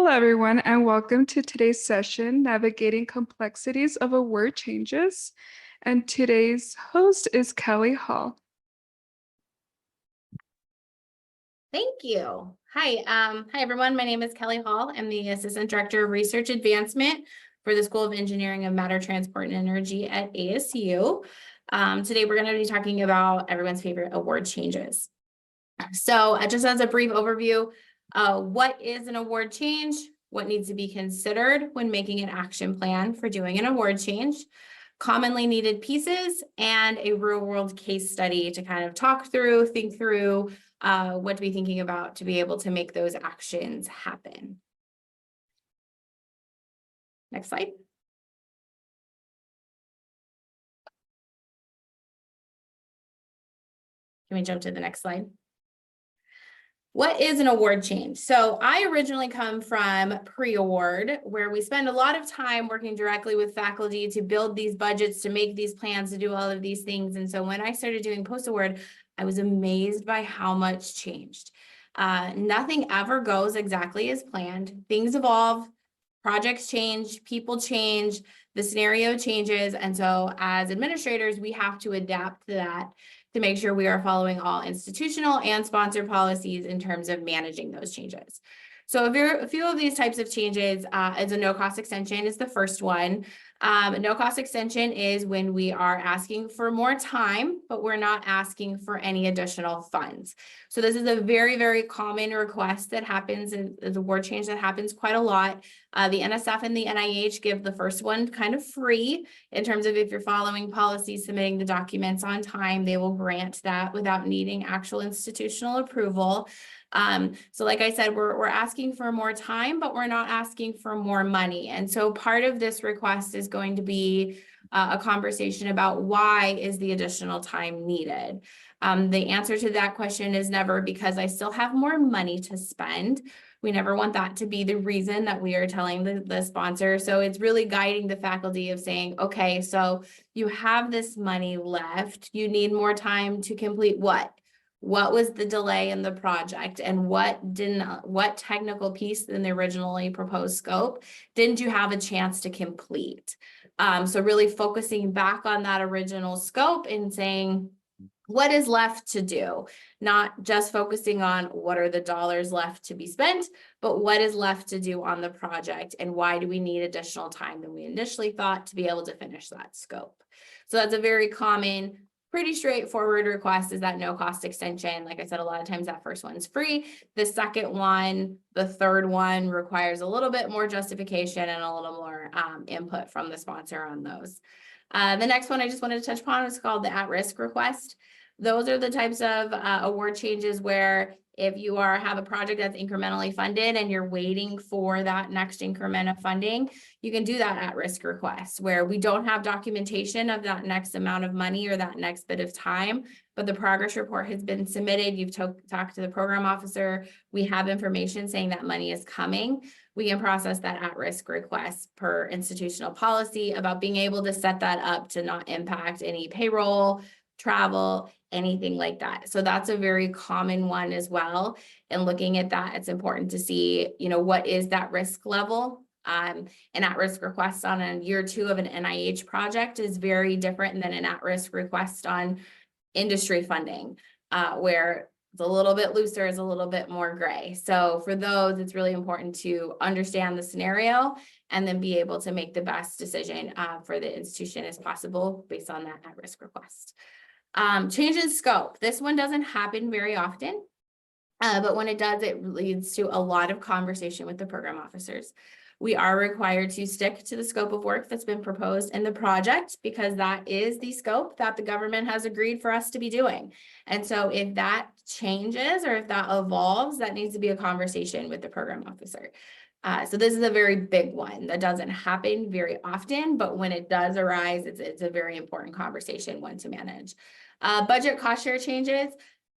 Hello, everyone, and welcome to today's session, Navigating Complexities of Award Changes. And today's host is Kelley Hall. Thank you. Hi, everyone. My name is Kelley Hall. I'm the Assistant Director of Research Advancement for the School of Engineering of Matter, Transport, and Energy at ASU. Today, we're going to be talking about everyone's favorite award changes. So just as a brief overview, what is an award change? What needs to be considered when making an action plan for doing an award change? Commonly needed pieces, and a real-world case study to kind of talk through, think through what to be thinking about to be able to make those actions happen. Next slide. Can we jump to the next slide? What is an award change? So I originally come from pre-award, where we spend a lot of time working directly with faculty to build these budgets, to make these plans, to do all of these things. And so when I started doing post-award, I was amazed by how much changed. Nothing ever goes exactly as planned. Things evolve, projects change, people change, the scenario changes. And so as administrators, we have to adapt to that to make sure we are following all institutional and sponsor policies in terms of managing those changes. So a few of these types of changes, as a no-cost extension is the first one. No-cost extension is when we are asking for more time, but we're not asking for any additional funds. So this is a very, very common request that happens, and the award change that happens quite a lot. The NSF and the NIH give the first one kind of free in terms of if you're following policies, submitting the documents on time, they will grant that without needing actual institutional approval. So like I said, we're asking for more time, but we're not asking for more money. And so part of this request is going to be a conversation about why is the additional time needed. The answer to that question is never because I still have more money to spend. We never want that to be the reason that we are telling the sponsor. So it's really guiding the faculty of saying, okay, so you have this money left. You need more time to complete what? What was the delay in the project, and what technical piece in the originally proposed scope didn't you have a chance to complete? So really focusing back on that original scope and saying, what is left to do? Not just focusing on what are the dollars left to be spent, but what is left to do on the project, and why do we need additional time than we initially thought to be able to finish that scope? So that's a very common, pretty straightforward request, is that no cost extension. Like I said, a lot of times that first one's free. The second one, the third one requires a little bit more justification and a little more input from the sponsor on those. The next one I just wanted to touch upon was called the at-risk request. Those are the types of award changes where if you have a project that's incrementally funded and you're waiting for that next increment of funding, you can do that at-risk request where we don't have documentation of that next amount of money or that next bit of time, but the progress report has been submitted. You've talked to the program officer. We have information saying that money is coming. We can process that at-risk request per institutional policy about being able to set that up to not impact any payroll, travel, anything like that. So that's a very common one as well. And looking at that, it's important to see, what is that risk level? An at-risk request on a year 2 of an NIH project is very different than an at-risk request on industry funding, where it's a little bit looser, is a little bit more gray. So for those, it's really important to understand the scenario and then be able to make the best decision for the institution as possible based on that at-risk request. Change in scope. This one doesn't happen very often, but when it does, it leads to a lot of conversation with the program officers. We are required to stick to the scope of work that's been proposed in the project because that is the scope that the government has agreed for us to be doing. And so if that changes or if that evolves, that needs to be a conversation with the program officer. So this is a very big one that doesn't happen very often, but when it does arise, it's a very important conversation, one to manage. Budget cost share changes.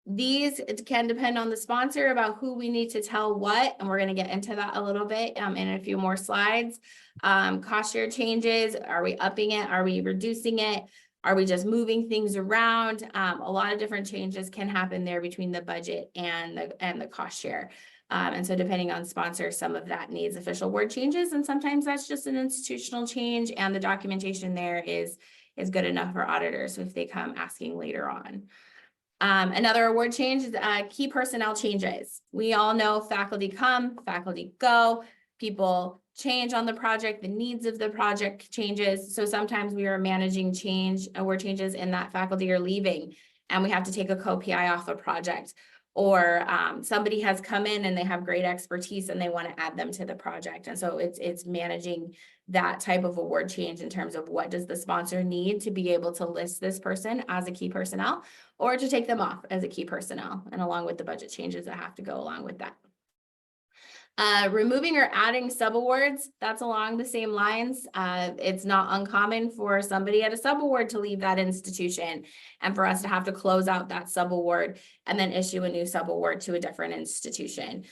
These can depend on the sponsor about who we need to tell what, and we're going to get into that a little bit in a few more slides. Cost share changes, are we upping it? Are we reducing it? Are we just moving things around? A lot of different changes can happen there between the budget and the cost share. And so depending on sponsor, some of that needs official word changes, and sometimes that's just an institutional change, and the documentation there is good enough for auditors if they come asking later on. Another award change is key personnel changes. We all know faculty come, faculty go, people change on the project, the needs of the project changes. So sometimes we are managing award changes in that faculty are leaving and we have to take a co-PI off a project. Or somebody has come in and they have great expertise and they want to add them to the project. And so it's managing that type of award change in terms of what does the sponsor need to be able to list this person as a key personnel or to take them off as a key personnel, and along with the budget changes that have to go along with that. Removing or adding subawards, that's along the same lines. It's not uncommon for somebody at a subaward to leave that institution and for us to have to close out that subaward and then issue a new subaward to a different institution.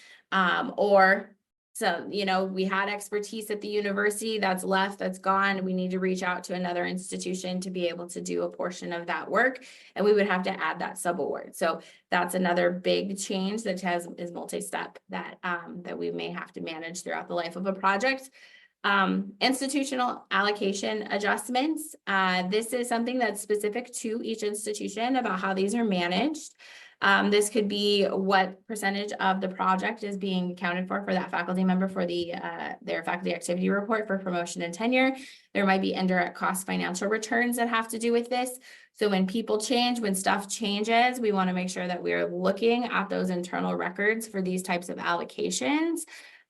So, we had expertise at the university that's left, that's gone. We need to reach out to another institution to be able to do a portion of that work, and we would have to add that subaward. So that's another big change that is multi-step that we may have to manage throughout the life of a project. Institutional allocation adjustments. This is something that's specific to each institution about how these are managed. This could be what percentage of the project is being accounted for that faculty member for their faculty activity report for promotion and tenure. There might be indirect cost financial returns that have to do with this. So when people change, when stuff changes, we want to make sure that we're looking at those internal records for these types of allocations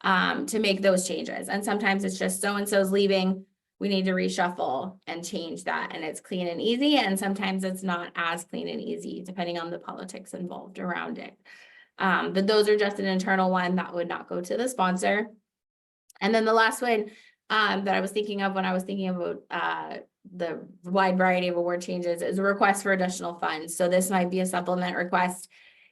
to make those changes. And sometimes it's just so-and-so's leaving, we need to reshuffle and change that, and it's clean and easy. And sometimes it's not as clean and easy depending on the politics involved around it. But those are just an internal one that would not go to the sponsor. And then the last one that I was thinking of when I was thinking about the wide variety of award changes is a request for additional funds. So this might be a supplement request.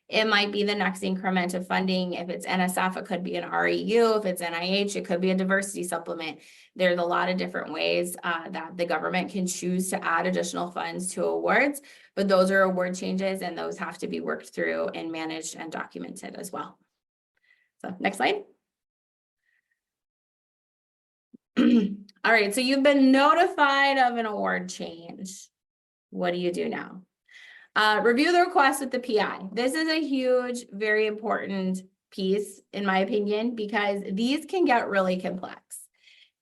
It might be the next increment of funding. If it's NSF, it could be an REU. If it's NIH, it could be a diversity supplement. There's a lot of different ways that the government can choose to add additional funds to awards, but those are award changes and those have to be worked through and managed and documented as well. So next slide. All right, so you've been notified of an award change. What do you do now? Review the request with the PI. This is a huge, very important piece, in my opinion, because these can get really complex.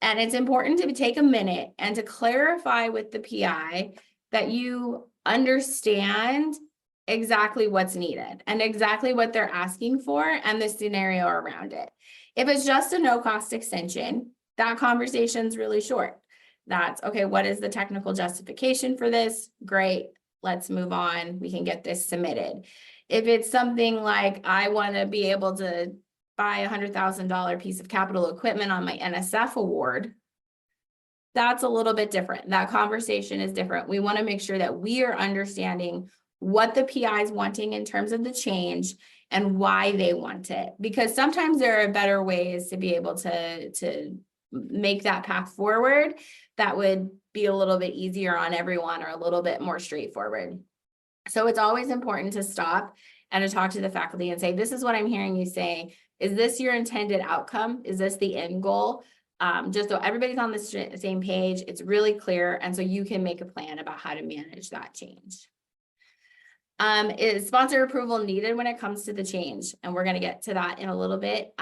And it's important to take a minute and to clarify with the PI that you understand exactly what's needed and exactly what they're asking for and the scenario around it. If it's just a no-cost extension, that conversation's really short. That's, okay, what is the technical justification for this? Great. Let's move on. We can get this submitted. If it's something like, I want to be able to buy $100,000 piece of capital equipment on my NSF award, that's a little bit different. That conversation is different. We want to make sure that we are understanding what the PI is wanting in terms of the change and why they want it. Because sometimes there are better ways to be able to make that path forward that would be a little bit easier on everyone or a little bit more straightforward. So it's always important to stop and to talk to the faculty and say, this is what I'm hearing you say. Is this your intended outcome? Is this the end goal? Just so everybody's on the same page, it's really clear. And so you can make a plan about how to manage that change. Is sponsor approval needed when it comes to the change? And we're going to get to that in a little bit.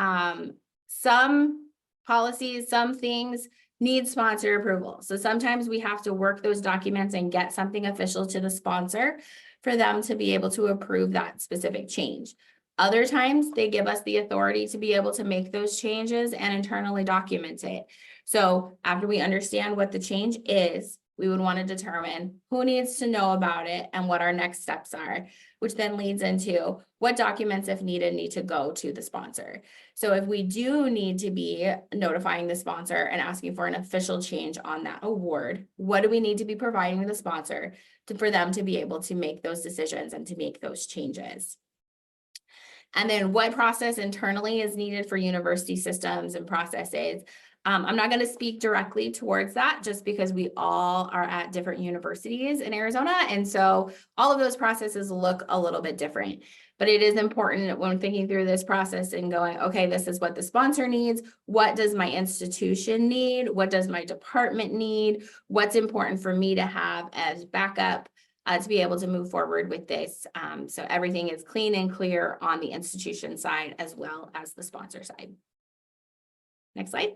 Some policies, some things need sponsor approval. So sometimes we have to work those documents and get something official to the sponsor for them to be able to approve that specific change. Other times they give us the authority to be able to make those changes and internally document it. So after we understand what the change is, we would want to determine who needs to know about it and what our next steps are, which then leads into what documents, if needed, need to go to the sponsor. So if we do need to be notifying the sponsor and asking for an official change on that award, what do we need to be providing the sponsor for them to be able to make those decisions and to make those changes? And then what process internally is needed for university systems and processes? I'm not going to speak directly towards that just because we all are at different universities in Arizona. And so all of those processes look a little bit different. But it is important when thinking through this process and going, okay, this is what the sponsor needs. What does my institution need? What does my department need? What's important for me to have as backup to be able to move forward with this. So everything is clean and clear on the institution side as well as the sponsor side. Next slide.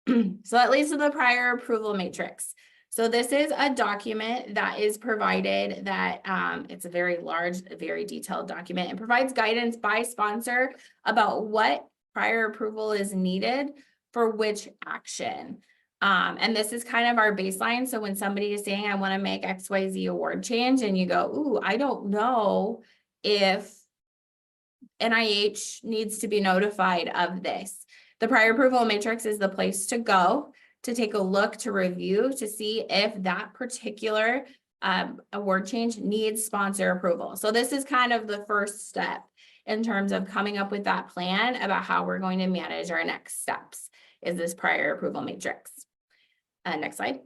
So that leads to the prior approval matrix. So this is a document that is provided that it's a very large, very detailed document and provides guidance by sponsor about what prior approval is needed for which action. And this is kind of our baseline. So when somebody is saying, I want to make XYZ award change, and you go, ooh, I don't know if NIH needs to be notified of this. The prior approval matrix is the place to go to take a look, to review, to see if that particular award change needs sponsor approval. So this is kind of the first step in terms of coming up with that plan about how we're going to manage our next steps, is this prior approval matrix. Next slide.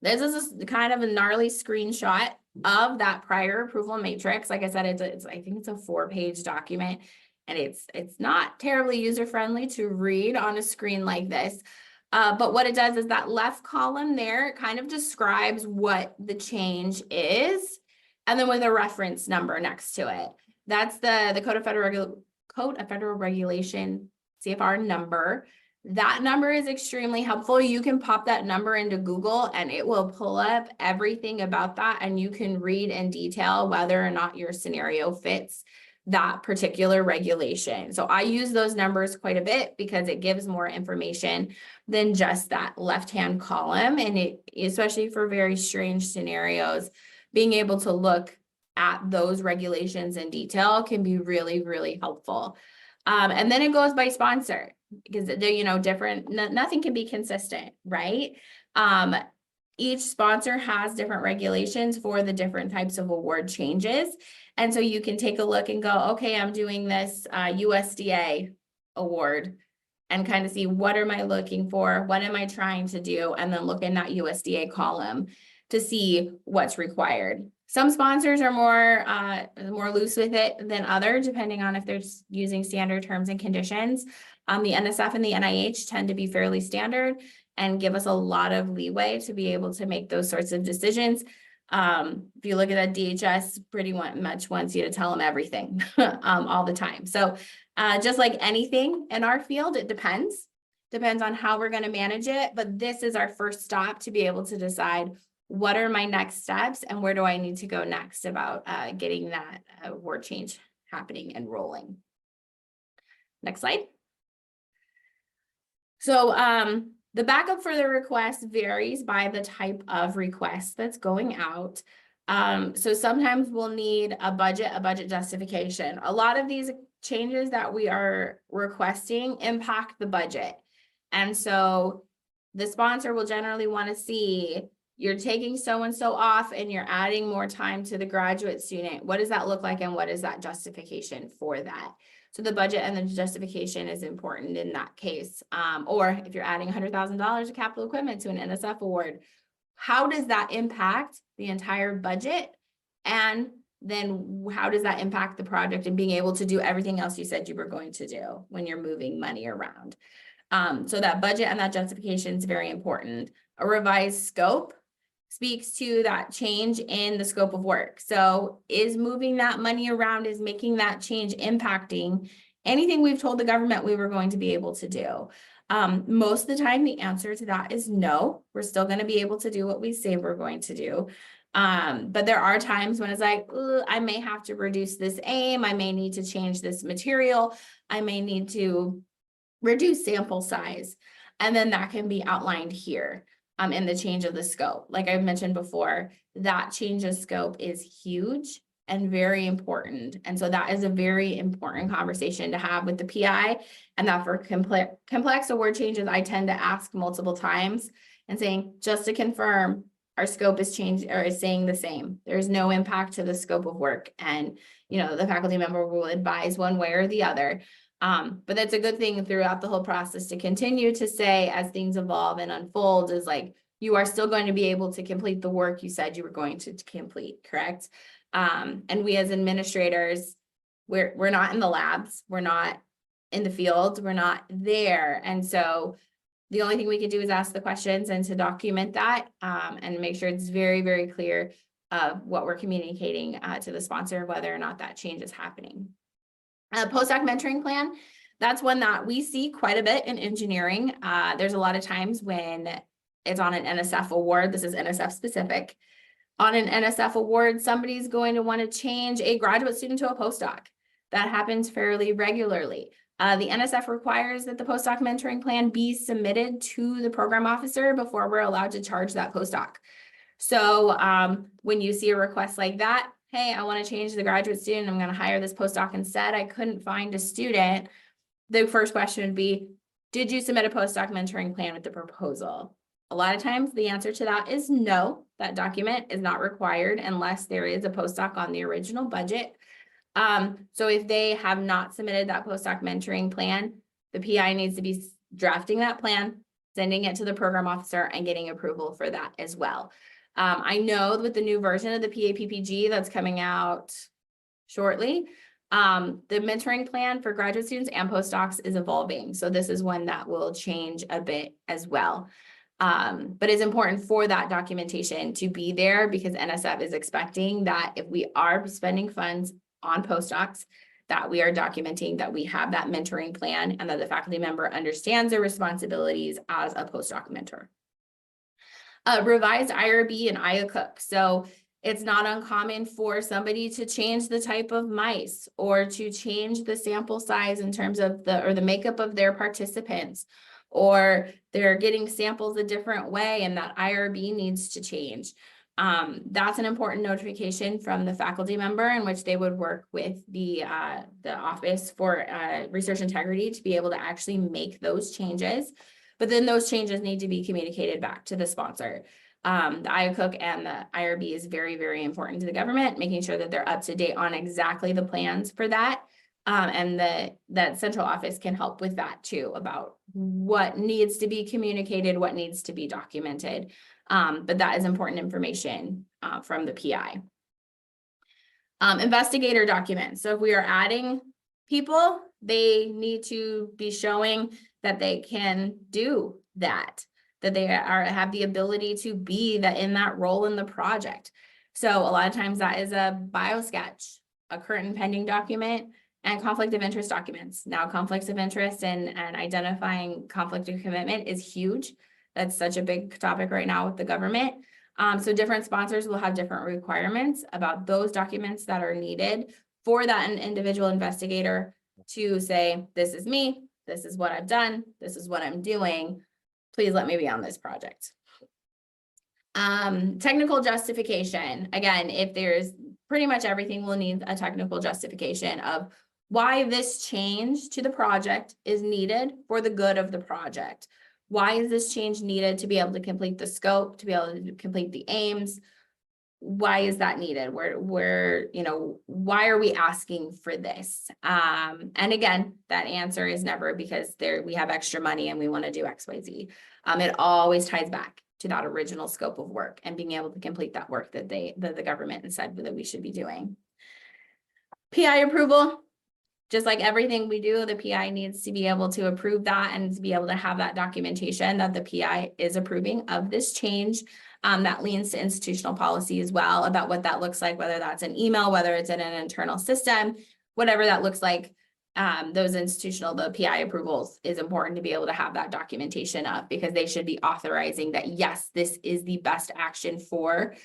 This is a kind of a gnarly screenshot of that prior approval matrix. Like I said, I think it's a 4-page document, and it's not terribly user-friendly to read on a screen like this. But what it does is that left column there kind of describes what the change is, and then with a reference number next to it. That's the Code of Federal Regulation CFR number. That number is extremely helpful. You can pop that number into Google and it will pull up everything about that, and you can read in detail whether or not your scenario fits that particular regulation. So I use those numbers quite a bit because it gives more information than just that left-hand column. And it, especially for very strange scenarios, being able to look at those regulations in detail can be really, really helpful. And then it goes by sponsor, because they're, you know, different, nothing can be consistent, right? Each sponsor has different regulations for the different types of award changes. And so you can take a look and go, okay, I'm doing this USDA award, and kind of see what am I looking for? What am I trying to do? And then look in that USDA column to see what's required. Some sponsors are more loose with it than others, depending on if they're using standard terms and conditions. The NSF and the NIH tend to be fairly standard and give us a lot of leeway to be able to make those sorts of decisions. If you look at that, DHS pretty much wants you to tell them everything all the time. So just like anything in our field, it depends on how we're going to manage it. But this is our first stop to be able to decide what are my next steps and where do I need to go next about getting that award change happening and rolling. Next slide. So the backup for the request varies by the type of request that's going out. So sometimes we'll need a budget justification. A lot of these changes that we are requesting impact the budget. And so the sponsor will generally want to see, you're taking so-and-so off and you're adding more time to the graduate student. What does that look like, and what is that justification for that? So the budget and the justification is important in that case. Or if you're adding $100,000 of capital equipment to an NSF award, how does that impact the entire budget? And then how does that impact the project and being able to do everything else you said you were going to do when you're moving money around? So that budget and that justification is very important. A revised scope speaks to that change in the scope of work. So is moving that money around, is making that change impacting anything we've told the government we were going to be able to do? Most of the time, the answer to that is no. We're still going to be able to do what we say we're going to do. But there are times when it's like, I may have to reduce this aim. I may need to change this material. I may need to reduce sample size. And then that can be outlined here. In the change of the scope. Like I mentioned before, that change of scope is huge and very important. And so that is a very important conversation to have with the PI. And that for complex award changes, I tend to ask multiple times and saying, just to confirm, our scope is changed or is staying the same. There's no impact to the scope of work. And, you know, the faculty member will advise one way or the other. But that's a good thing throughout the whole process to continue to say as things evolve and unfold is like, you are still going to be able to complete the work you said you were going to complete, correct? And we as administrators, we're not in the labs, we're not in the field, we're not there. And so the only thing we can do is ask the questions and to document that and make sure it's very, very clear of what we're communicating to the sponsor, whether or not that change is happening. Postdoc mentoring plan, that's one that we see quite a bit in engineering. There's a lot of times when it's on an NSF award, this is NSF specific. On an NSF award, somebody's going to want to change a graduate student to a postdoc. That happens fairly regularly. The NSF requires that the postdoc mentoring plan be submitted to the program officer before we're allowed to charge that postdoc. So when you see a request like that, hey, I want to change the graduate student, I'm going to hire this postdoc instead, I couldn't find a student, the first question would be, did you submit a postdoc mentoring plan with the proposal? A lot of times the answer to that is no, that document is not required unless there is a postdoc on the original budget. So if they have not submitted that postdoc mentoring plan, the PI needs to be drafting that plan, sending it to the program officer and getting approval for that as well. I know with the new version of the PAPPG that's coming out shortly, the mentoring plan for graduate students and postdocs is evolving. So this is one that will change a bit as well. But it's important for that documentation to be there because NSF is expecting that if we are spending funds on postdocs, that we are documenting that we have that mentoring plan and that the faculty member understands their responsibilities as a postdoc mentor. Revised IRB and IACUC. So it's not uncommon for somebody to change the type of mice or to change the sample size in terms of the makeup of their participants, or they're getting samples a different way and that IRB needs to change. That's an important notification from the faculty member in which they would work with the Office for Research Integrity to be able to actually make those changes. But then those changes need to be communicated back to the sponsor. The IACUC and the IRB is very, very important to the government, making sure that they're up to date on exactly the plans for that. And that central office can help with that too, about what needs to be communicated, what needs to be documented. But that is important information from the PI. Investigator documents. So if we are adding people, they need to be showing that they can do that they have the ability to be in that role in the project. So a lot of times that is a biosketch, a current and pending document, and conflict of interest documents. Now, conflicts of interest and identifying conflict of commitment is huge. That's such a big topic right now with the government. So different sponsors will have different requirements about those documents that are needed for that individual investigator to say, this is me, this is what I've done, this is what I'm doing. Please let me be on this project. Technical justification. Again, if there's pretty much everything will need a technical justification of why this change to the project is needed for the good of the project. Why is this change needed to be able to complete the scope, to be able to complete the aims? Why is that needed? Why are we asking for this? And again, that answer is never because we have extra money and we want to do X, Y, Z. It always ties back to that original scope of work and being able to complete that work that the government said that we should be doing. PI approval. Just like everything we do, the PI needs to be able to approve that and to be able to have that documentation that the PI is approving of this change. That leans to institutional policy as well about what that looks like, whether that's an email, whether it's in an internal system, whatever that looks like. The PI approvals is important to be able to have that documentation of, because they should be authorizing that, yes, this is the best action for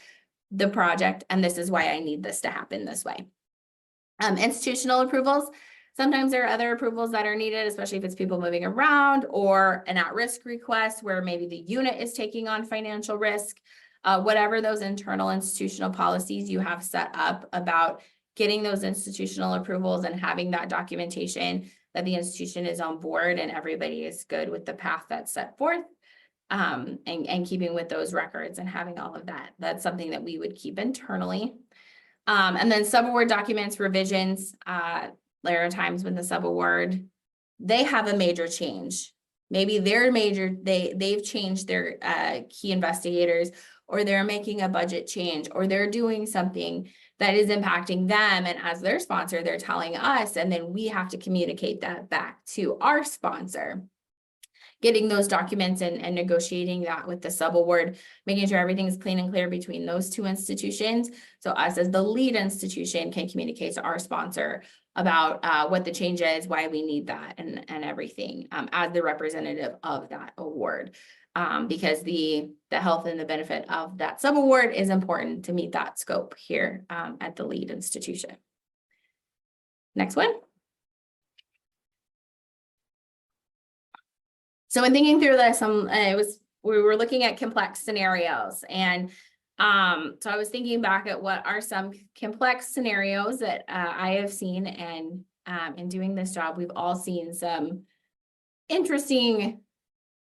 the project, and this is why I need this to happen this way. Institutional approvals. Sometimes there are other approvals that are needed, especially if it's people moving around or an at-risk request where maybe the unit is taking on financial risk. Whatever those internal institutional policies you have set up about getting those institutional approvals and having that documentation that the institution is on board and everybody is good with the path that's set forth, and keeping with those records and having all of that. That's something that we would keep internally. And then subaward documents, revisions. There are times when the subaward, they have a major change Maybe they've changed their key investigators, or they're making a budget change, or they're doing something that is impacting them. And as their sponsor, they're telling us, and then we have to communicate that back to our sponsor. Getting those documents and negotiating that with the subaward, making sure everything's clean and clear between those two institutions. So us as the lead institution can communicate to our sponsor about what the change is, why we need that, and everything as the representative of that award. Because the health and the benefit of that subaward is important to meet that scope here at the lead institution. Next one. So in thinking through this, we were looking at complex scenarios, and so I was thinking back at what are some complex scenarios that I have seen, and in doing this job, we've all seen some interesting,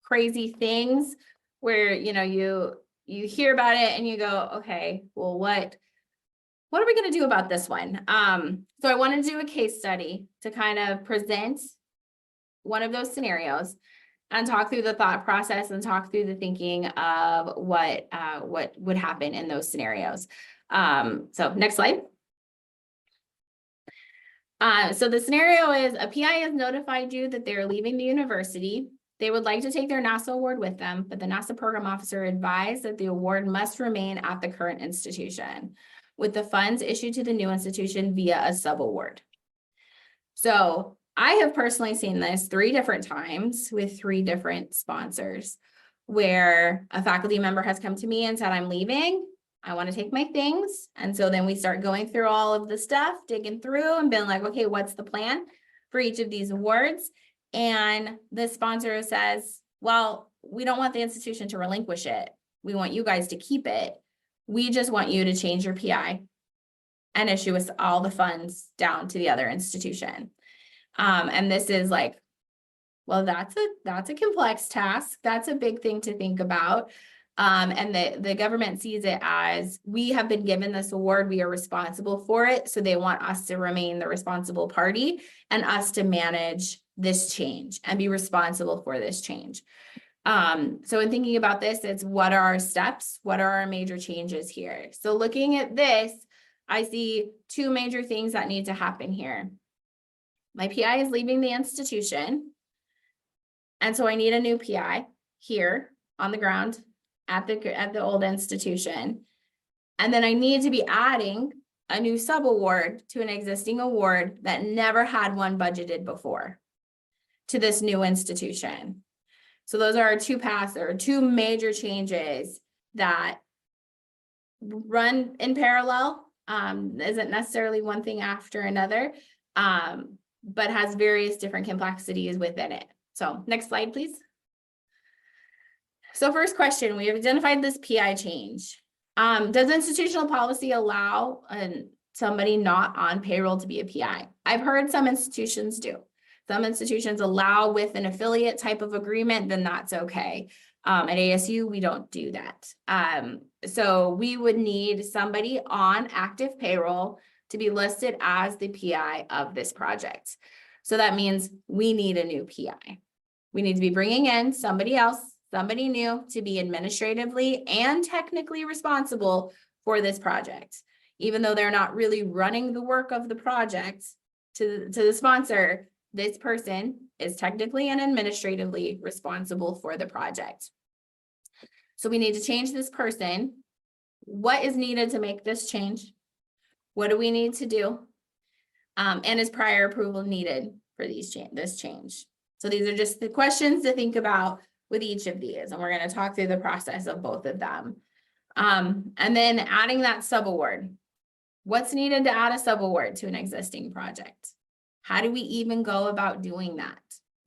crazy things where you hear about it and you go, okay, well, what are we going to do about this one? So I wanted to do a case study to kind of present one of those scenarios and talk through the thought process and talk through the thinking of what would happen in those scenarios. So next slide. So the scenario is a PI has notified you that they're leaving the university. They would like to take their NASA award with them, but the NASA program officer advised that the award must remain at the current institution, with the funds issued to the new institution via a subaward. So I have personally seen this 3 different times with 3 different sponsors, where a faculty member has come to me and said, I'm leaving, I want to take my things. And so then we start going through all of the stuff, digging through and being like, okay, what's the plan for each of these awards? And the sponsor says, well, we don't want the institution to relinquish it. We want you guys to keep it. We just want you to change your PI and issue us all the funds down to the other institution. And this is like, well, that's a complex task. That's a big thing to think about. And the government sees it as, we have been given this award, we are responsible for it. So they want us to remain the responsible party and us to manage this change and be responsible for this change. So in thinking about this, it's what are our steps? What are our major changes here? So looking at this, I see 2 major things that need to happen here. My PI is leaving the institution. And so I need a new PI here on the ground at the old institution. And then I need to be adding a new subaward to an existing award that never had one budgeted before to this new institution. So those are our 2 paths, or 2 major changes that run in parallel. Isn't necessarily one thing after another, but has various different complexities within it. So next slide, please. So first question, we have identified this PI change. Does institutional policy allow somebody not on payroll to be a PI? I've heard some institutions do. Some institutions allow with an affiliate type of agreement, then that's okay. At ASU, we don't do that. So we would need somebody on active payroll to be listed as the PI of this project. So that means we need a new PI. We need to be bringing in somebody else, somebody new, to be administratively and technically responsible for this project. Even though they're not really running the work of the project to the sponsor, this person is technically and administratively responsible for the project. So we need to change this person. What is needed to make this change? What do we need to do? And is prior approval needed for this change? So these are just the questions to think about with each of these. And we're going to talk through the process of both of them. And then adding that subaward. What's needed to add a subaward to an existing project? How do we even go about doing that?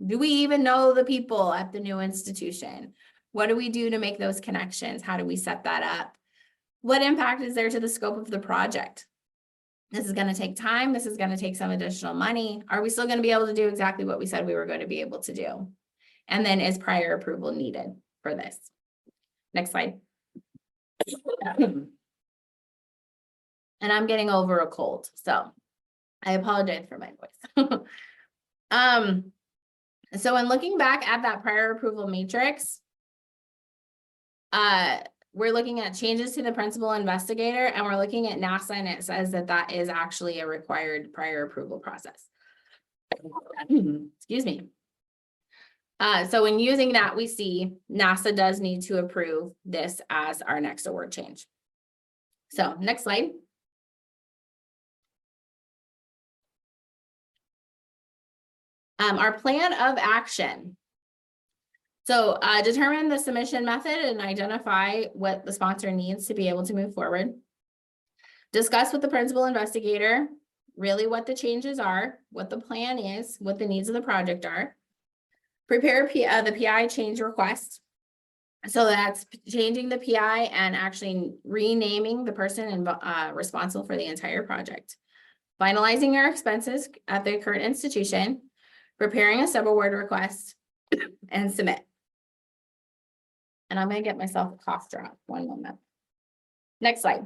Do we even know the people at the new institution? What do we do to make those connections? How do we set that up? What impact is there to the scope of the project? This is going to take time. This is going to take some additional money. Are we still going to be able to do exactly what we said we were going to be able to do? And then is prior approval needed for this? Next slide. And I'm getting over a cold, so I apologize for my voice. So in looking back at that prior approval matrix, we're looking at changes to the principal investigator, and we're looking at NASA, and it says that that is actually a required prior approval process. Excuse me. So in using that, we see NASA does need to approve this as our next award change. So next slide. Our plan of action. So determine the submission method and identify what the sponsor needs to be able to move forward. Discuss with the principal investigator really what the changes are, what the plan is, what the needs of the project are. Prepare the PI change request. So that's changing the PI and actually renaming the person responsible for the entire project. Finalizing your expenses at the current institution, preparing a subaward request, and submit. And I'm going to get myself a cough drop. One moment. Next slide.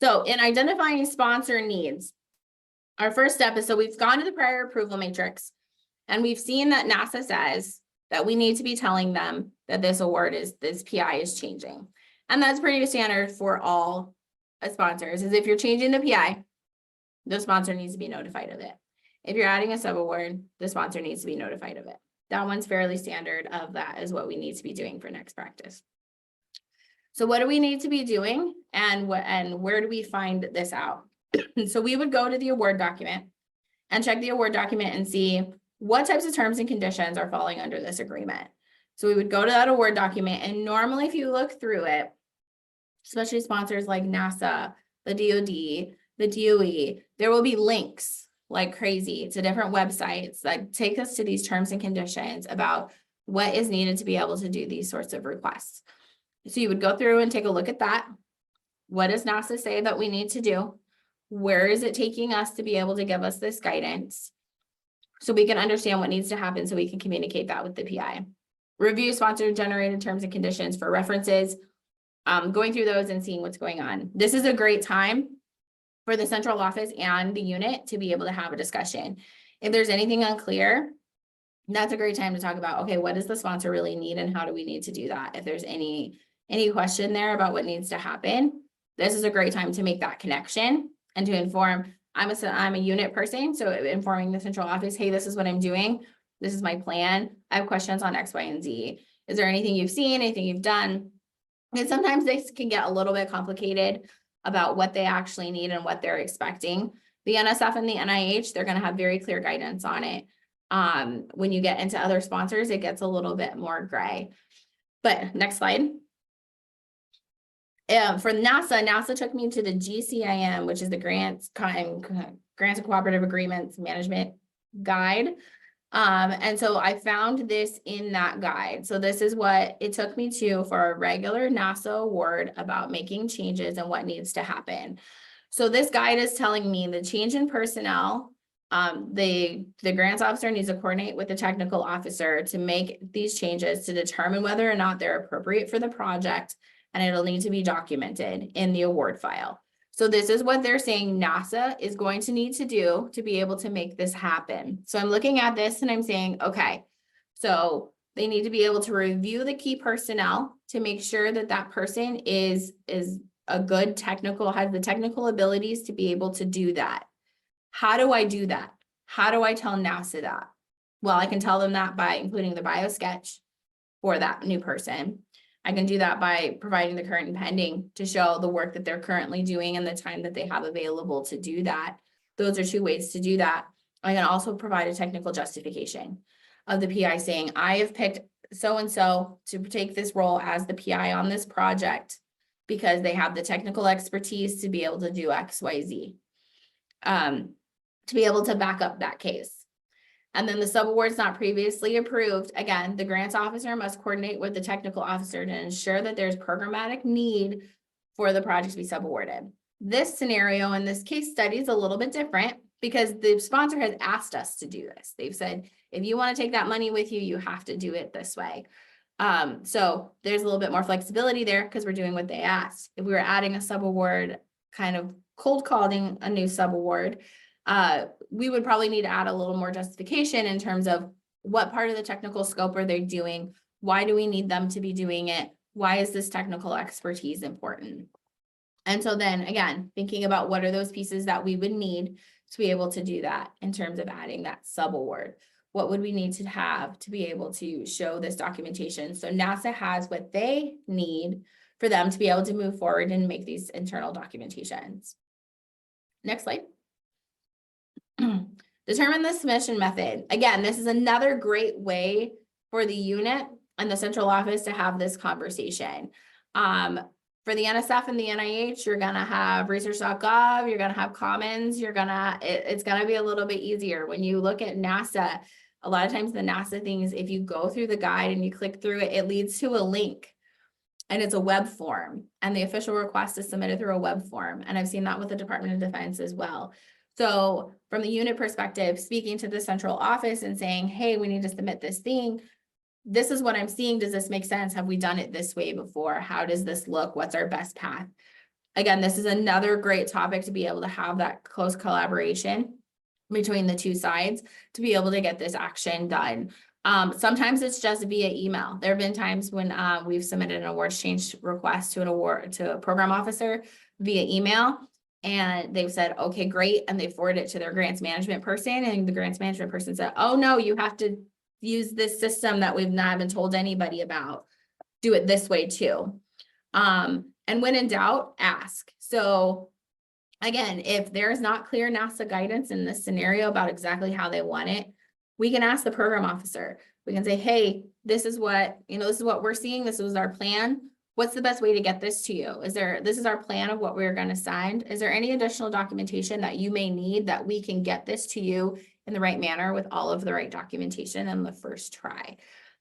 So in identifying sponsor needs, our first step is, so we've gone to the prior approval matrix, and we've seen that NASA says that we need to be telling them that this PI is changing. And that's pretty standard for all sponsors, is if you're changing the PI, the sponsor needs to be notified of it. If you're adding a subaward, the sponsor needs to be notified of it. That one's fairly standard of that is what we need to be doing for next practice. So what do we need to be doing, and where do we find this out? So we would go to the award document and check the award document and see what types of terms and conditions are falling under this agreement. So we would go to that award document, and normally if you look through it, especially sponsors like NASA, the DoD, the DOE, there will be links like crazy to different websites that take us to these terms and conditions about what is needed to be able to do these sorts of requests. So you would go through and take a look at that. What does NASA say that we need to do? Where is it taking us to be able to give us this guidance? So we can understand what needs to happen so we can communicate that with the PI. Review sponsor generated terms and conditions for references, going through those and seeing what's going on. This is a great time for the central office and the unit to be able to have a discussion. If there's anything unclear, that's a great time to talk about, okay, what does the sponsor really need and how do we need to do that? If there's any question there about what needs to happen, this is a great time to make that connection and to inform. I'm a unit person, so informing the central office, hey, this is what I'm doing. This is my plan. I have questions on X, Y, and Z. Is there anything you've seen, anything you've done? And sometimes this can get a little bit complicated about what they actually need and what they're expecting. The NSF and the NIH, they're going to have very clear guidance on it. When you get into other sponsors, it gets a little bit more gray. But next slide. For NASA took me to the GCIM, which is the Grants and Cooperative Agreements Management Guide. And so I found this in that guide. So this is what it took me to for a regular NASA award about making changes and what needs to happen. So this guide is telling me the change in personnel, the grants officer needs to coordinate with the technical officer to make these changes to determine whether or not they're appropriate for the project, and it'll need to be documented in the award file. So this is what they're saying NASA is going to need to do to be able to make this happen. So I'm looking at this and I'm saying, okay, so they need to be able to review the key personnel to make sure that that person is a good technical, has the technical abilities to be able to do that. How do I do that? How do I tell NASA that? Well, I can tell them that by including the bio sketch for that new person. I can do that by providing the current and pending to show the work that they're currently doing and the time that they have available to do that. Those are two ways to do that. I can also provide a technical justification of the PI saying, I have picked so-and-so to take this role as the PI on this project because they have the technical expertise to be able to do X, Y, Z, to be able to back up that case. And then the subaward's not previously approved. Again, the grants officer must coordinate with the technical officer to ensure that there's programmatic need for the project to be subawarded. This scenario in this case study is a little bit different because the sponsor has asked us to do this. They've said, if you want to take that money with you, you have to do it this way. So there's a little bit more flexibility there because we're doing what they asked. If we were adding a subaward, kind of cold calling a new subaward, we would probably need to add a little more justification in terms of what part of the technical scope are they doing? Why do we need them to be doing it? Why is this technical expertise important? And so then again, thinking about what are those pieces that we would need to be able to do that in terms of adding that subaward. What would we need to have to be able to show this documentation? So NASA has what they need for them to be able to move forward and make these internal documentations. Next slide. Determine the submission method. Again, this is another great way for the unit and the central office to have this conversation. For the NSF and the NIH, you're gonna have research.gov, you're gonna have Commons, it's gonna be a little bit easier. When you look at NASA, a lot of times the NASA things, if you go through the guide and you click through it, it leads to a link. And it's a web form, and the official request is submitted through a web form. And I've seen that with the Department of Defense as well. So from the unit perspective, speaking to the central office and saying, hey, we need to submit this thing. This is what I'm seeing. Does this make sense? Have we done it this way before? How does this look? What's our best path? Again, this is another great topic to be able to have that close collaboration between the two sides to be able to get this action done. Sometimes it's just via email. There have been times when we've submitted an awards change request to a program officer via email, and they've said, okay, great. And they forward it to their grants management person, and the grants management person said, oh no, you have to use this system that we've not been told anybody about. Do it this way too. And when in doubt, ask. So again, if there's not clear NASA guidance in this scenario about exactly how they want it, we can ask the program officer. We can say, hey, this is what we're seeing. This was our plan. What's the best way to get this to you? This is our plan of what we're going to send. Is there any additional documentation that you may need that we can get this to you in the right manner with all of the right documentation in the first try?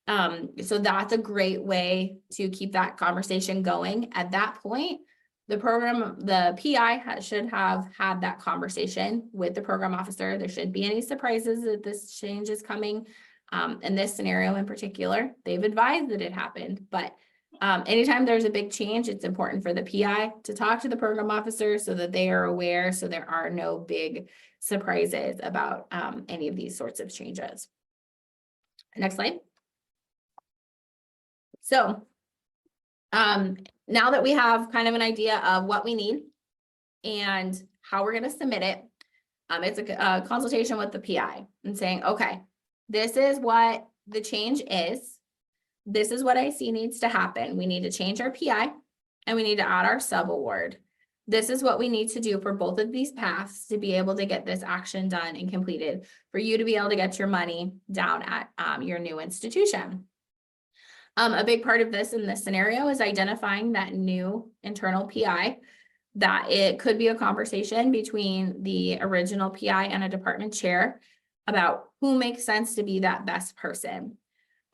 So that's a great way to keep that conversation going. At that point, the PI should have had that conversation with the program officer. There shouldn't be any surprises that this change is coming. In this scenario in particular, they've advised that it happened, but anytime there's a big change, it's important for the PI to talk to the program officer so that they are aware, so there are no big surprises about any of these sorts of changes. Next slide. So now that we have kind of an idea of what we need and how we're going to submit it, it's a consultation with the PI and saying, okay, this is what the change is. This is what I see needs to happen. We need to change our PI and we need to add our subaward. This is what we need to do for both of these paths to be able to get this action done and completed for you to be able to get your money down at your new institution. A big part of this in this scenario is identifying that new internal PI, that it could be a conversation between the original PI and a department chair about who makes sense to be that best person.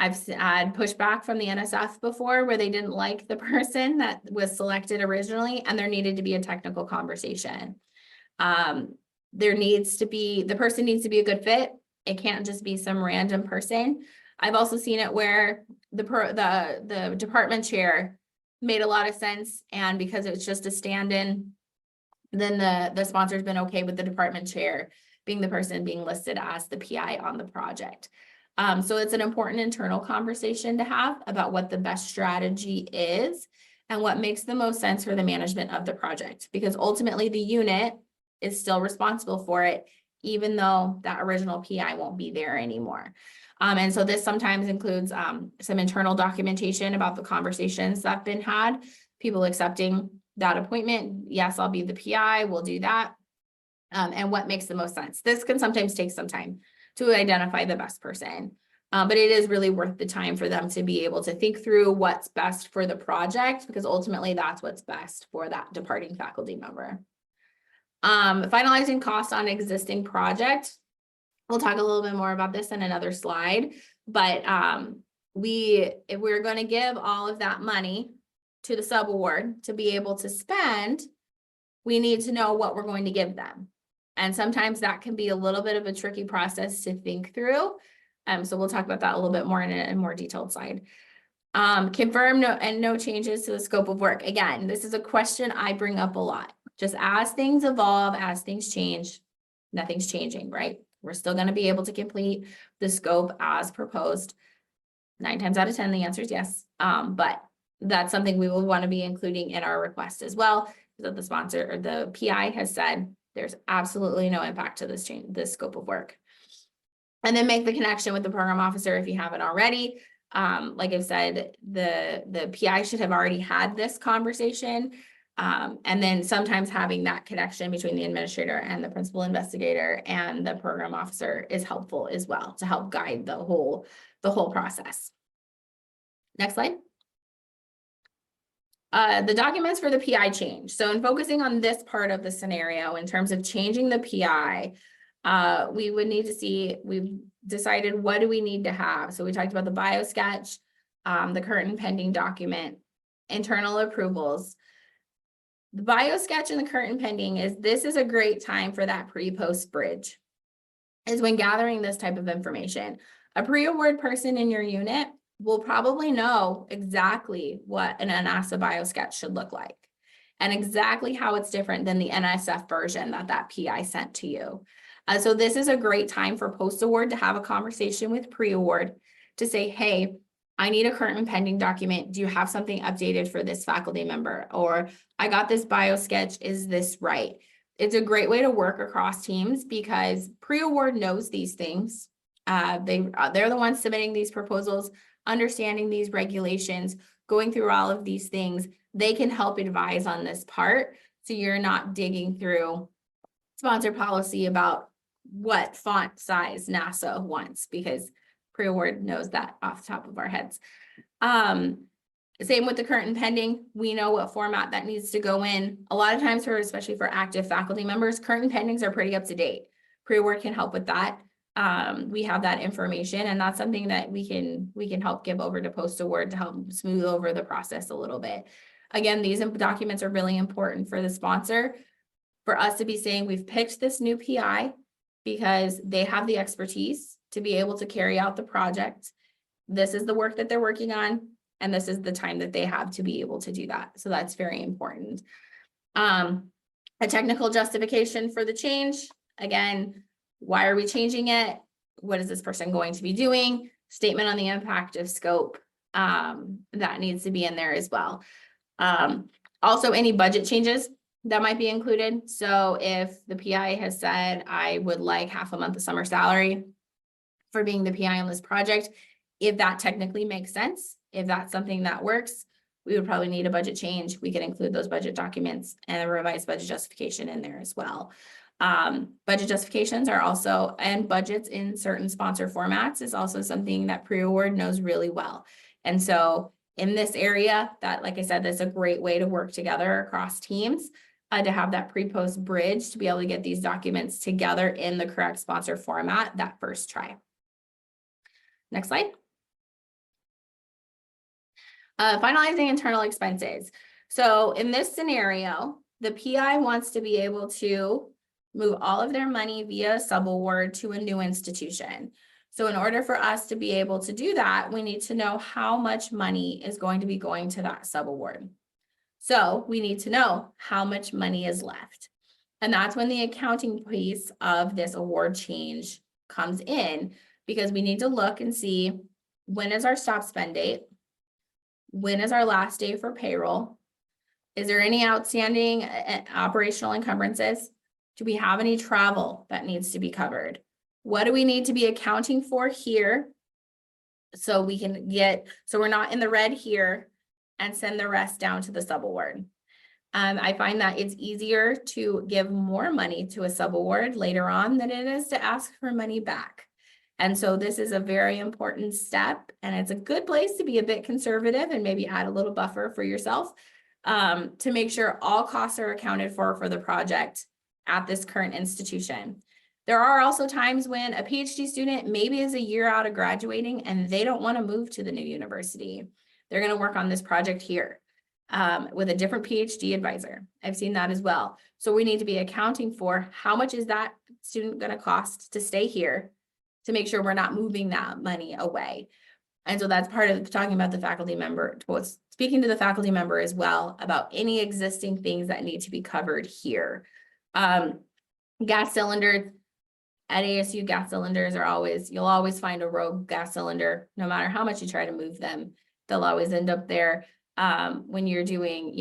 I've had pushback from the NSF before where they didn't like the person that was selected originally, and there needed to be a technical conversation. The person needs to be a good fit. It can't just be some random person. I've also seen it where the department chair made a lot of sense, and because it's just a stand-in, then the sponsor's been okay with the department chair being the person being listed as the PI on the project. So it's an important internal conversation to have about what the best strategy is and what makes the most sense for the management of the project, because ultimately the unit is still responsible for it, even though that original PI won't be there anymore. And so this sometimes includes some internal documentation about the conversations that have been had, people accepting that appointment. Yes, I'll be the PI, we'll do that. And what makes the most sense. This can sometimes take some time to identify the best person, but it is really worth the time for them to be able to think through what's best for the project, because ultimately that's what's best for that departing faculty member. Finalizing costs on existing project. We'll talk a little bit more about this in another slide, but if we're going to give all of that money to the subaward to be able to spend, we need to know what we're going to give them. And sometimes that can be a little bit of a tricky process to think through. So we'll talk about that a little bit more in a more detailed slide. Confirm no changes to the scope of work. Again, this is a question I bring up a lot. Just as things evolve, as things change, nothing's changing, right? We're still going to be able to complete the scope as proposed. 9 times out of 10, the answer is yes. But that's something we will want to be including in our request as well, that the sponsor or the PI has said there's absolutely no impact to this change, this scope of work. And then make the connection with the program officer if you haven't already. Like I've said, the PI should have already had this conversation. And then sometimes having that connection between the administrator and the principal investigator and the program officer is helpful as well to help guide the whole process. Next slide. The documents for the PI change. So in focusing on this part of the scenario, in terms of changing the PI, we would need to see, we've decided what do we need to have. So we talked about the bio sketch, the current and pending document, internal approvals. The bio sketch and the current and pending this is a great time for that pre-post bridge, is when gathering this type of information. A pre-award person in your unit will probably know exactly what an NASA bio sketch should look like and exactly how it's different than the NSF version that PI sent to you. So this is a great time for post-award to have a conversation with pre-award to say, hey, I need a current and pending document. Do you have something updated for this faculty member? Or I got this bio sketch, is this right? It's a great way to work across teams because pre-award knows these things. They're the ones submitting these proposals, understanding these regulations, going through all of these things. They can help advise on this part. So you're not digging through sponsor policy about what font size NASA wants, because pre-award knows that off the top of our heads. Same with the current and pending. We know what format that needs to go in. A lot of times, especially for active faculty members, current and pendings are pretty up to date. Pre-award can help with that. We have that information, and that's something that we can help give over to post-award to help smooth over the process a little bit. Again, these documents are really important for the sponsor, for us to be saying we've picked this new PI because they have the expertise to be able to carry out the project. This is the work that they're working on, and this is the time that they have to be able to do that. So that's very important. A technical justification for the change. Again, why are we changing it? What is this person going to be doing? Statement on the impact of scope. That needs to be in there as well. Also, any budget changes that might be included. So if the PI has said, I would like half a month of summer salary for being the PI on this project, if that technically makes sense, if that's something that works, we would probably need a budget change. We could include those budget documents and a revised budget justification in there as well. Budget justifications are also, and budgets in certain sponsor formats is also something that pre-award knows really well. And so in this area, that, like I said, that's a great way to work together across teams to have that pre-post bridge to be able to get these documents together in the correct sponsor format that first try. Next slide. Finalizing internal expenses. So in this scenario, the PI wants to be able to move all of their money via subaward to a new institution. So in order for us to be able to do that, we need to know how much money is going to be going to that subaward. So we need to know how much money is left. And that's when the accounting piece of this award change comes in, because we need to look and see, when is our stop spend date? When is our last day for payroll? Is there any outstanding operational encumbrances? Do we have any travel that needs to be covered? What do we need to be accounting for here so we can so we're not in the red here and send the rest down to the subaward? I find that it's easier to give more money to a subaward later on than it is to ask for money back. And so this is a very important step, and it's a good place to be a bit conservative and maybe add a little buffer for yourself to make sure all costs are accounted for the project at this current institution. There are also times when a PhD student maybe is a year out of graduating and they don't want to move to the new university. They're going to work on this project here with a different PhD advisor. I've seen that as well. So we need to be accounting for how much is that student going to cost to stay here to make sure we're not moving that money away. And so that's part of talking about the faculty member, speaking to the faculty member as well about any existing things that need to be covered here. Gas cylinders. At ASU, gas cylinders are always, you'll always find a rogue gas cylinder, no matter how much you try to move them, they'll always end up there. When you're doing,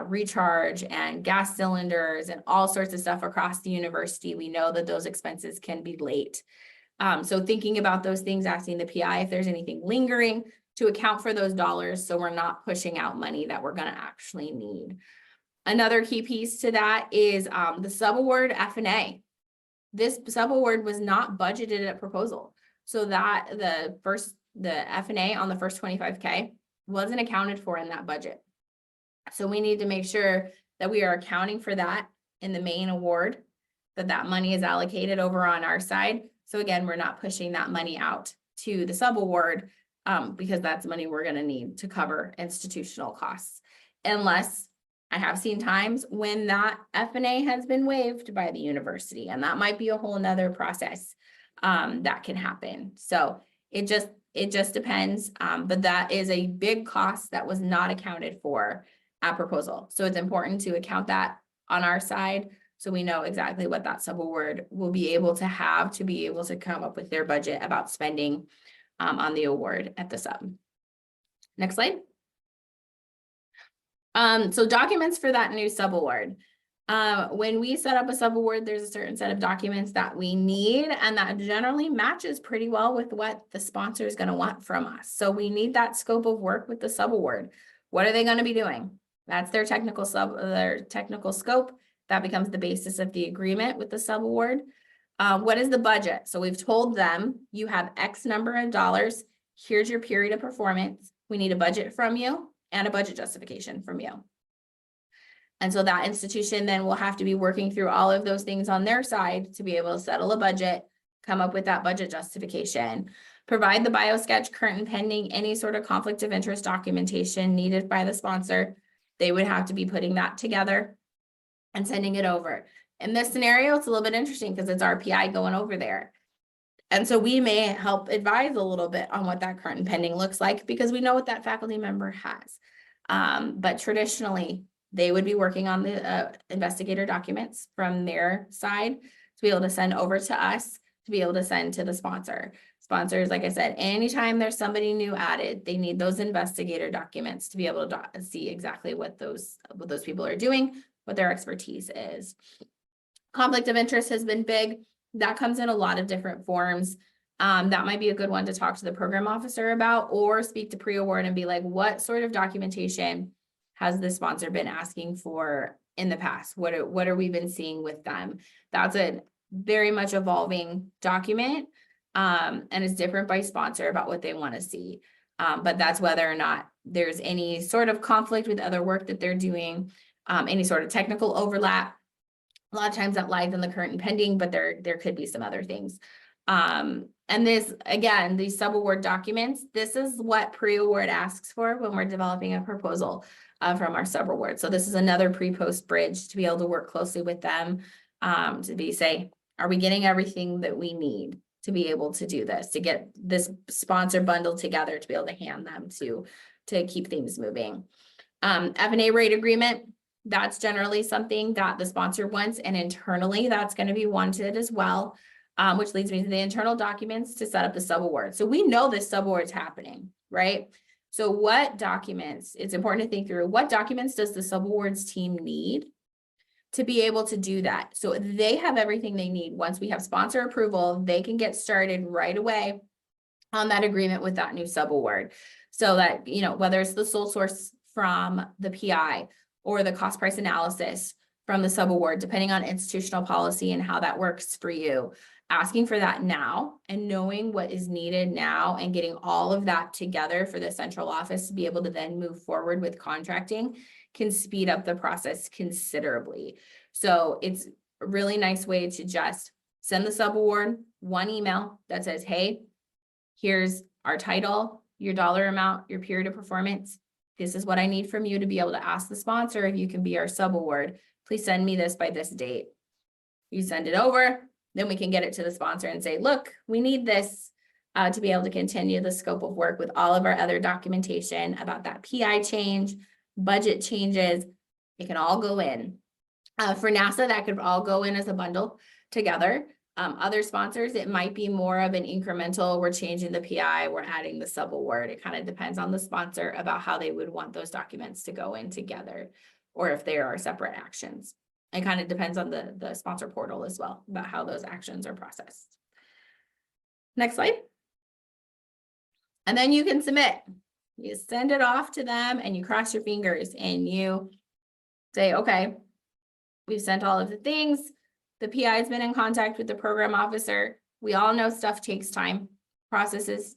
recharge and gas cylinders and all sorts of stuff across the university, we know that those expenses can be late. So thinking about those things, asking the PI if there's anything lingering to account for those dollars, so we're not pushing out money that we're gonna actually need. Another key piece to that is the subaward F&A. This subaward was not budgeted at proposal. So that the F&A on the first 25K wasn't accounted for in that budget. So we need to make sure that we are accounting for that in the main award, that money is allocated over on our side. So again, we're not pushing that money out to the subaward because that's money we're going to need to cover institutional costs. Unless I have seen times when that F&A has been waived by the university, and that might be a whole nother process that can happen. So it just depends, but that is a big cost that was not accounted for at proposal. So it's important to account that on our side so we know exactly what that subaward will be able to have to be able to come up with their budget about spending on the award at the sub. Next slide. So documents for that new subaward. When we set up a subaward, there's a certain set of documents that we need, and that generally matches pretty well with what the sponsor is going to want from us. So we need that scope of work with the subaward. What are they going to be doing? That's their technical scope. That becomes the basis of the agreement with the subaward. What is the budget? So we've told them you have X number of dollars. Here's your period of performance. We need a budget from you and a budget justification from you. And so that institution then will have to be working through all of those things on their side to be able to settle a budget, come up with that budget justification, provide the bio sketch current and pending any sort of conflict of interest documentation needed by the sponsor. They would have to be putting that together and sending it over. In this scenario, it's a little bit interesting because it's our PI going over there. And so we may help advise a little bit on what that current and pending looks like because we know what that faculty member has. But traditionally, they would be working on the investigator documents from their side to be able to send over to us, to be able to send to the sponsor. Sponsors, like I said, anytime there's somebody new added, they need those investigator documents to be able to see exactly what those people are doing, what their expertise is. Conflict of interest has been big. That comes in a lot of different forms. That might be a good one to talk to the program officer about, or speak to pre-award and be like, what sort of documentation has the sponsor been asking for in the past? What are we been seeing with them? That's a very much evolving document, and it's different by sponsor about what they want to see. But that's whether or not there's any sort of conflict with other work that they're doing, any sort of technical overlap. A lot of times that lies in the current and pending, but there could be some other things. And this, again, these subaward documents, this is what pre-award asks for when we're developing a proposal from our subaward. So this is another pre-post bridge to be able to work closely with them say, are we getting everything that we need to be able to do this, to get this sponsor bundled together to be able to hand them to keep things moving. F&A rate agreement. That's generally something that the sponsor wants, and internally that's going to be wanted as well, which leads me to the internal documents to set up the subaward. So we know this subaward is happening, right? So what documents, it's important to think through, what documents does the subawards team need to be able to do that? So they have everything they need. Once we have sponsor approval, they can get started right away on that agreement with that new subaward. So that, whether it's the sole source from the PI, or the cost price analysis from the subaward, depending on institutional policy and how that works for you. Asking for that now and knowing what is needed now and getting all of that together for the central office to be able to then move forward with contracting can speed up the process considerably. So it's a really nice way to just send the subaward one email that says, hey, here's our title, your dollar amount, your period of performance. This is what I need from you to be able to ask the sponsor if you can be our subaward. Please send me this by this date. You send it over, then we can get it to the sponsor and say, look, we need this. to be able to continue the scope of work with all of our other documentation about that PI change, budget changes. It can all go in. For NASA, that could all go in as a bundle together. Other sponsors, it might be more of an incremental, we're changing the PI, we're adding the subaward. It kind of depends on the sponsor about how they would want those documents to go in together, or if there are separate actions. It kind of depends on the sponsor portal as well, about how those actions are processed. Next slide. And then you can submit. You send it off to them and you cross your fingers and you say, okay, we've sent all of the things. The PI has been in contact with the program officer. We all know stuff takes time, processes,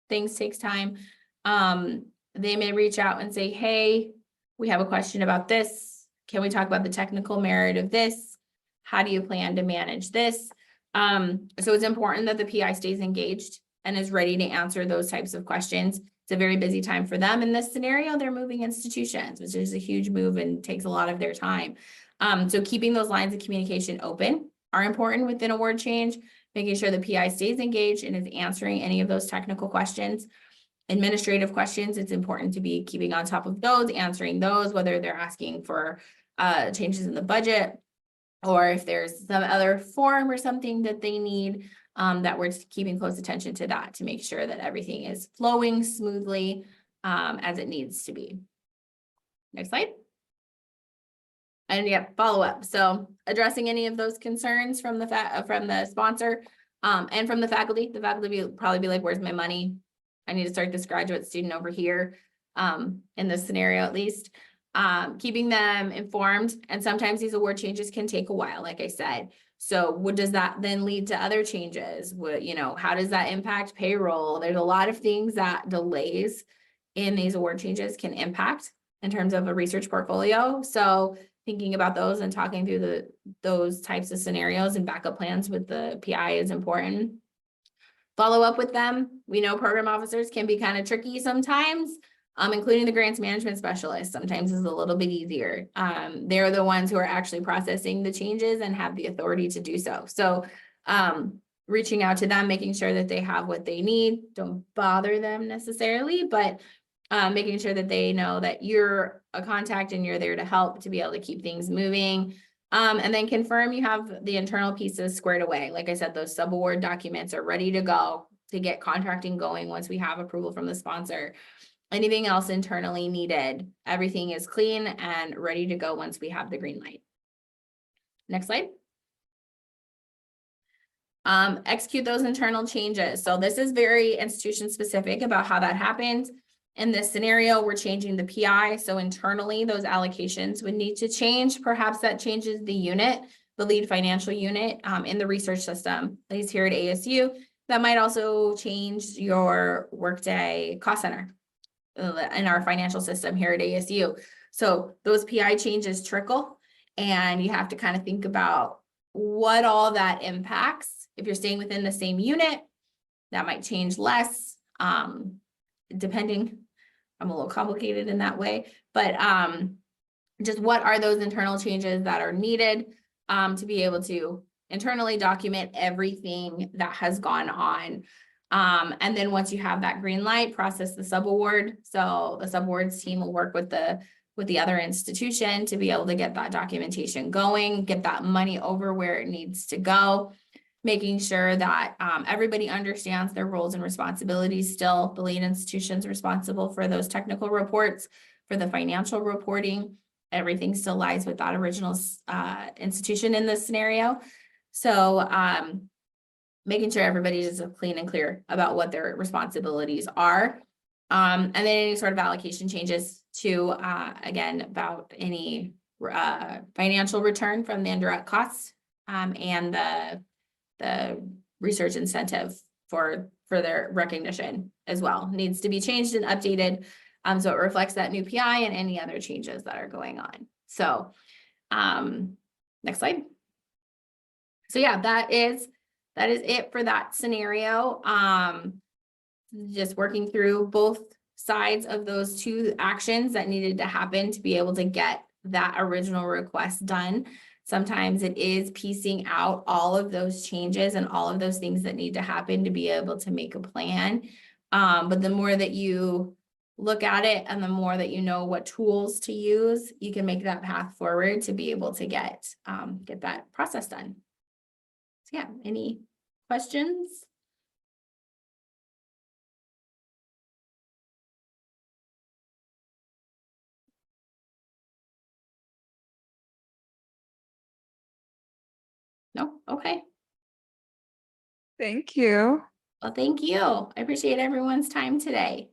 things takes time. They may reach out and say, hey, we have a question about this. Can we talk about the technical merit of this? How do you plan to manage this? So it's important that the PI stays engaged and is ready to answer those types of questions. It's a very busy time for them in this scenario. They're moving institutions, which is a huge move and takes a lot of their time. So keeping those lines of communication open are important within award change, making sure the PI stays engaged and is answering any of those technical questions. Administrative questions, it's important to be keeping on top of those, answering those, whether they're asking for changes in the budget, or if there's some other form or something that they need, that we're keeping close attention to that to make sure that everything is flowing smoothly as it needs to be. Next slide. And yeah, follow up. So addressing any of those concerns from the sponsor and from the faculty will probably be like, where's my money? I need to start this graduate student over here in this scenario, at least. Keeping them informed. And sometimes these award changes can take a while, like I said. So what does that then lead to other changes? What, how does that impact payroll? There's a lot of things that delays in these award changes can impact in terms of a research portfolio. So thinking about those and talking through those types of scenarios and backup plans with the PI is important. Follow up with them. We know program officers can be kind of tricky sometimes, including the grants management specialist. Sometimes is a little bit easier. They're the ones who are actually processing the changes and have the authority to do so. So reaching out to them, making sure that they have what they need. Don't bother them necessarily, but making sure that they know that you're a contact and you're there to help to be able to keep things moving. And then confirm you have the internal pieces squared away. Like I said, those subaward documents are ready to go to get contracting going once we have approval from the sponsor. Anything else internally needed, everything is clean and ready to go once we have the green light. Next slide. Execute those internal changes. So this is very institution specific about how that happens. In this scenario, we're changing the PI. So internally, those allocations would need to change. Perhaps that changes the unit, the lead financial unit in the research system, at least here at ASU. That might also change your workday cost center in our financial system here at ASU. So those PI changes trickle, and you have to kind of think about what all that impacts. If you're staying within the same unit, that might change less, depending. I'm a little complicated in that way, but just what are those internal changes that are needed to be able to internally document everything that has gone on. And then once you have that green light, process the subaward. So the subawards team will work with the other institution to be able to get that documentation going, get that money over where it needs to go, making sure that everybody understands their roles and responsibilities still. The lead institution's responsible for those technical reports, for the financial reporting. Everything still lies with that original institution in this scenario. So making sure everybody is clean and clear about what their responsibilities are. And then any sort of allocation changes to, again, about any financial return from the indirect costs and the research incentive for their recognition as well needs to be changed and updated. So it reflects that new PI and any other changes that are going on. So next slide. So yeah, that is it for that scenario. Just working through both sides of those two actions that needed to happen to be able to get that original request done. Sometimes it is piecing out all of those changes and all of those things that need to happen to be able to make a plan. But the more that you look at it and the more that you know what tools to use, you can make that path forward to be able to get that process done. So yeah, any questions? No? Okay. Thank you. Well, thank you. I appreciate everyone's time today.